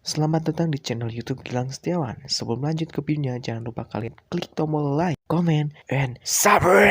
Selamat datang di channel YouTube Gilang Setiawan. Sebelum lanjut ke videonya, jangan lupa kalian klik tombol like, comment, and subscribe.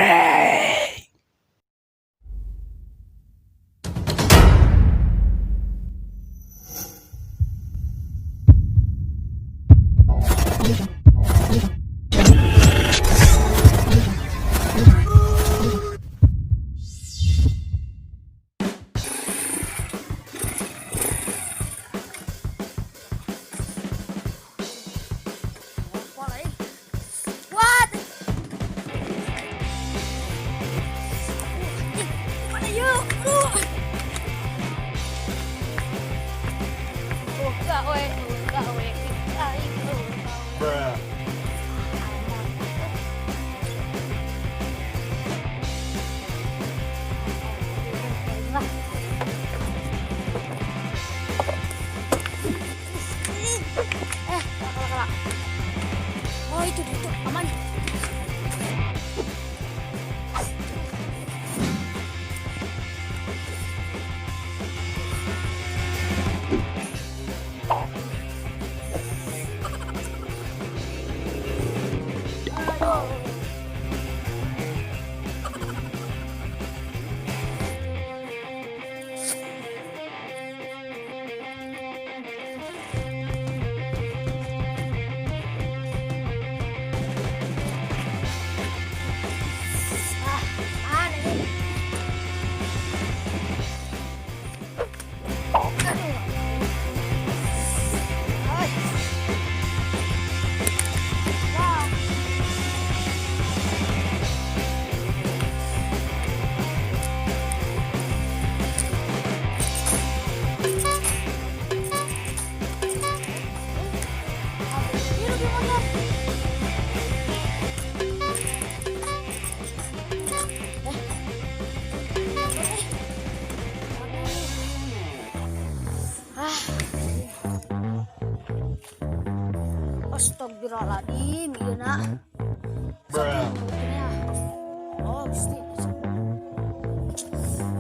Bruh. Oh itu aman. Astagfirullahaladzim, iya nak. Bruh. Oh, mesti.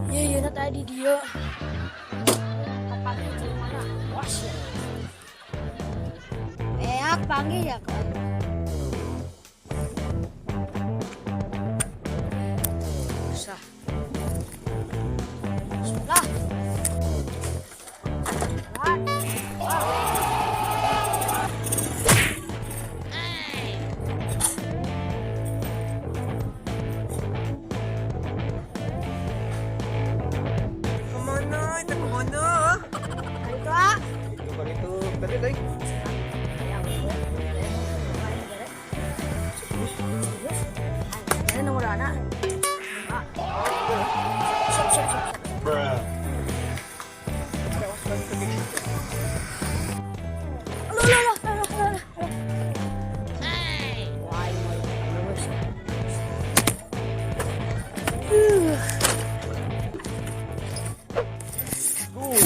Iya nak tadi dia. Panggil di mana? Was ya. Panggil ya kan. Usah. Sudah. Nomor anak. Siap. Bruh.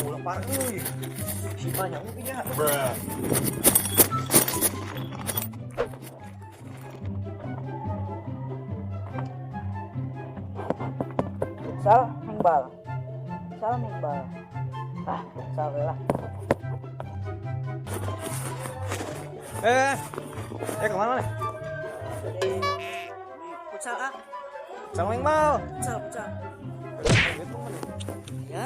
Lapar euy. Si banyak nya. Bruh. Sal mengbal. Sal lah. Kemana nih? Futsal ah. Futsal mengbal. Futsal. Ya.